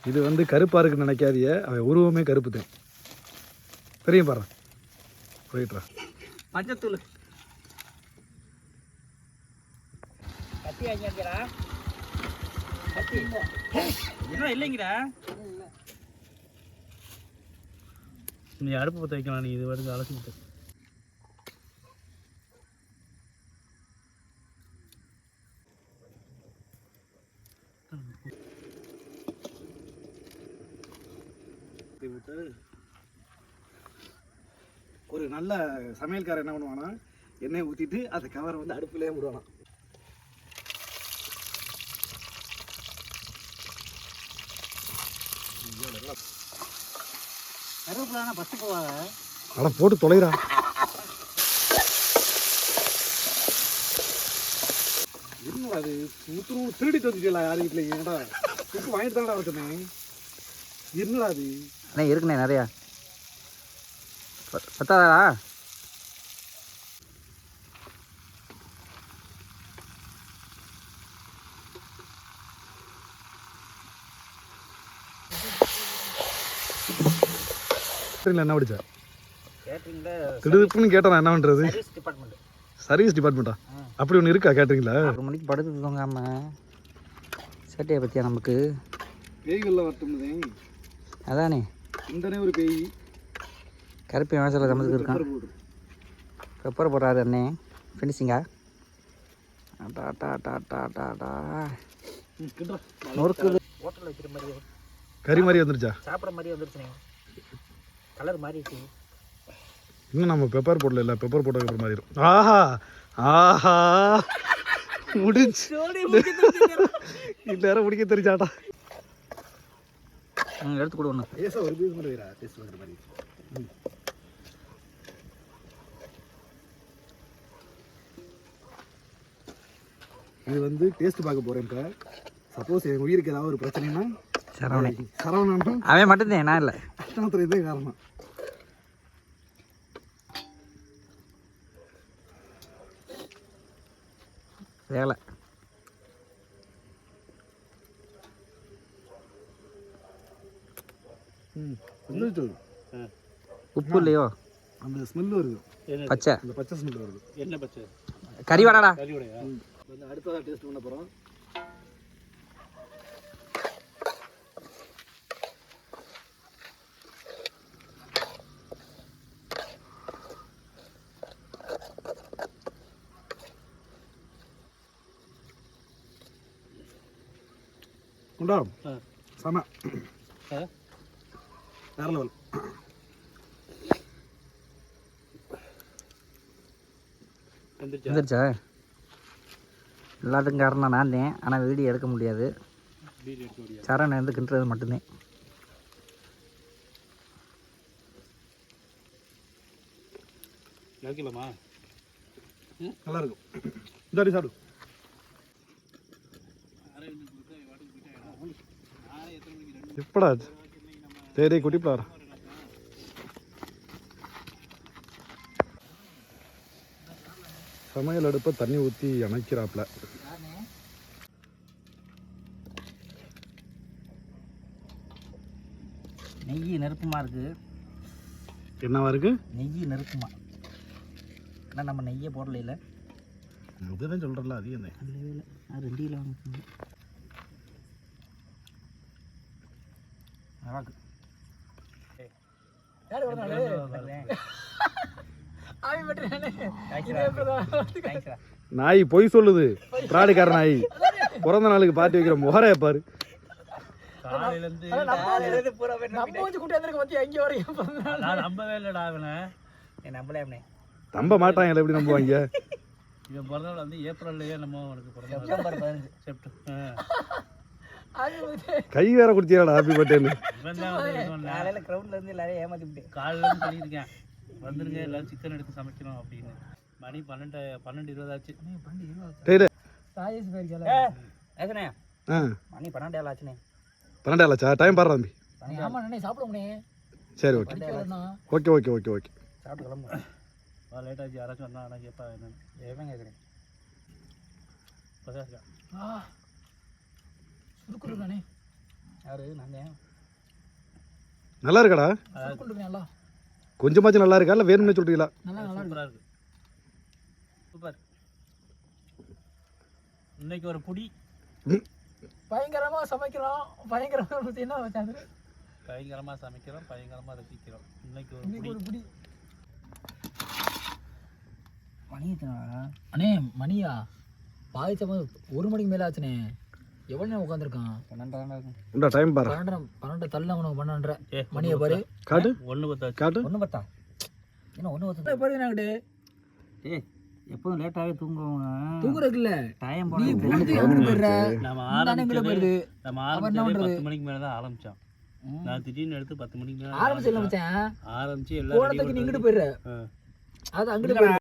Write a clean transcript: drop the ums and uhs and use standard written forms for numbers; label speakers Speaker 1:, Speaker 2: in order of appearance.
Speaker 1: இது வந்து கருப்பாக இருக்குன்னு நினைக்காதிய, அவன் உருவமே கருப்பு தான். தெரியும் பாரு, போயிட்டுறா.
Speaker 2: மஞ்சத்தூள் கத்தி வாங்கிக்கிறா. கத்தி இன்னும் இல்லைங்கிறா. நீ அடுப்பு பற்ற வைக்கலாம். நீ இது வருது அலசிக்கிட்டு
Speaker 1: ஒரு நல்ல சமையல்காரர் என்ன பண்ணுவானா, எண்ணெய் ஊற்றிட்டு அந்த கவரை வந்து அடுப்புலேயே விடுவானா.
Speaker 2: கருவேப்பிலாம் பத்து போவாங்க.
Speaker 1: அட போட்டு தொலைறா. என்ன அது ஊற்றுணும் திருடிட்டு வந்துட்டீங்களா? யார் வீட்டில் ஏன்டா உப்பு வாங்கிட்டு தானடா இருக்கேன். என்னடா அது?
Speaker 2: அண்ணே இருக்குண்ணே நிறையா. பத்தாதா?
Speaker 1: என்ன படிச்சா? திடுப்புன்னு கேட்டா நான் என்ன பண்றது? சர்வீஸ் டிபார்ட்மெண்ட்டா? அப்படி ஒன்று இருக்கா கேட்டீங்களா?
Speaker 2: 1 மணிக்கு படுத்து தூங்காம சட்டையை பற்றியா நமக்கு
Speaker 1: பேய்களில் வரட்டும்னு
Speaker 2: அதானே.
Speaker 1: இந்தனே ஒரு பேய்
Speaker 2: கருப்பி வாசலில் சமைச்சு இருக்கான். பெப்பர் போடுறாரு அண்ணே. ஃபினிஷிங்கா? நொறுக்குது. ஹோட்டலில் வைக்கிற மாதிரி
Speaker 1: கறி மாதிரி வந்துருச்சா?
Speaker 2: சாப்பிட்ற மாதிரி வந்துருச்சுண்ணே. கலர் மாறிடுச்சு.
Speaker 1: இன்னும் நம்ம பெப்பர் போடல, இல்லை பெப்பர் போட்டதுக்கு மாதிரி இருக்கும். ஆஹா ஆஹா முடிச்சு இந்நேரம் முடிக்க தெரிஞ்சாட்டா.
Speaker 2: எடுத்து கொடு ஒன்று.
Speaker 1: ஏசா ஒரு பீஸ் மட்டும் வைரா, டேஸ்ட் வந்துற மாதிரி. இது வந்து டேஸ்ட் பார்க்க போகிறேன். இப்போ சப்போஸ் என் உயிருக்கு ஏதாவது ஒரு பிரச்சனைனா சரவணன்
Speaker 2: அவன் மட்டும்தான், நான் இல்லை.
Speaker 1: கஷ்டத்தில் இதே காரணம்.
Speaker 2: வேலை உப்பு இல்லையோ?
Speaker 1: அந்த ஸ்மெல் வருது.
Speaker 2: பச்சை,
Speaker 1: அந்த பச்சை ஸ்மெல் வருது.
Speaker 3: என்ன பச்சை?
Speaker 2: கறி வாடாடா.
Speaker 1: அடுத்ததாக டேஸ்ட் பண்ண போகிறோம். உண்டா செம வேற லெவல்.
Speaker 2: வந்துருச்சா? எல்லாத்துக்கும் காரணம் நான் தான். ஆனால் வீடியோ எடுக்க முடியாது. சரண் வந்து கிண்டுறது மட்டும்தான்.
Speaker 1: நல்லா இருக்கும். இந்த சாப்பிடு. எப்படா சரி குட்டிப்பாரு. சமையல் அடுப்பை தண்ணி ஊற்றி அணைக்கிறாப்புல.
Speaker 2: நெய் நெருப்புமா இருக்கு.
Speaker 1: என்னவா இருக்கு?
Speaker 2: நெய் நெருப்புமா. ஆனால் நம்ம நெய்யை போடல. இல்லை
Speaker 1: இதுதான் சொல்கிறல. அது என்ன?
Speaker 2: இல்லை 2 கிலோ வாங்க.
Speaker 1: நாய் பொய் சொல்லுது. பிராடிக்கார நாய். பிறந்த நாளுக்கு பார்ட்டி வைக்கிற முகரைய பாரு. நம்ப மாட்டாங்க. எப்படி நம்புவாங்க?
Speaker 3: இவன் பிறந்தநாள் வந்து ஏப்ரல்லையே நம்ம
Speaker 1: கை வேற குடிச்சிடா. ஹாப்பி பர்த்டேன்னு
Speaker 2: காலையில் கிரவுண்ட்ல இருந்து எல்லாரையும் ஏமாத்திட்டு
Speaker 3: காலையில இருந்து சொல்லியிருக்கேன், வந்துருங்க எல்லாரும் சிக்கன் எடுத்து சமைக்கணும் அப்படின்னு. மணி 12:20 ஆச்சு.
Speaker 2: மணி 12 ஆச்சுண்ணே.
Speaker 1: 12 ஆச்சா? டைம் பாரு தம்பி.
Speaker 2: சாப்பிடுவோம்ண்ணே.
Speaker 1: சரி okay okay okay okay okay.
Speaker 2: சாப்பிட்டு கிளம்பு.
Speaker 3: லேட் ஆச்சு. யாராச்சும் வந்தா ஆனால் கேட்பா என்னன்னு.
Speaker 2: ஏன் கேட்குறேன்?
Speaker 3: யாரு நாங்கள்
Speaker 1: நல்லா இருக்காடா?
Speaker 2: நல்லா
Speaker 1: கொஞ்சமாச்சும் நல்லா இருக்கா இல்லை வேணும்னு சொல்றீங்களா?
Speaker 2: நல்லா நல்லா
Speaker 3: சூப்பராக இருக்கு. சூப்பர். இன்னைக்கு ஒரு புடி
Speaker 2: பயங்கரமாக சமைக்கிறோம். பயங்கரமாக என்ன வச்சாங்க?
Speaker 3: பயங்கரமாக சமைக்கிறோம், பயங்கரமாக ரசிக்கிறோம். இன்னைக்கு ஒரு புடி.
Speaker 2: மணி அண்ணே மணியா பாதிச்ச 1 மணிக்கு மேலே ஆச்சுண்ணே. எவ்வளோ நேரம் உட்காந்துருக்கான்?
Speaker 1: 12 டைம் பாரு.
Speaker 2: 12 தள்ள உனக்கு 12 மணியை பாரு.
Speaker 1: காட்டு
Speaker 3: 1:10
Speaker 1: காட்டு
Speaker 2: 1:10 என்ன 1:10 பாரு. நாங்கடே
Speaker 3: எப்போதும் லேட்டாகவே
Speaker 2: தூங்குறதுக்கு இல்லை
Speaker 3: டைம்
Speaker 2: நீ போனது எப்படி போயிடுற?
Speaker 3: நம்ம
Speaker 2: எங்களை போயிடுது.
Speaker 3: ஆரம்பிச்சதே 10 மணிக்கு மேலே தான் ஆரம்பித்தோம். நான் திடீர்னு எடுத்து 10 மணிக்கு மேலே
Speaker 2: ஆரம்பிச்சு இல்லை மச்சான்.
Speaker 3: ஆரம்பிச்சு
Speaker 2: போனதுக்கு நீ இங்கிட்டு போயிடுற. அது அங்கிட்டு போயிடுற.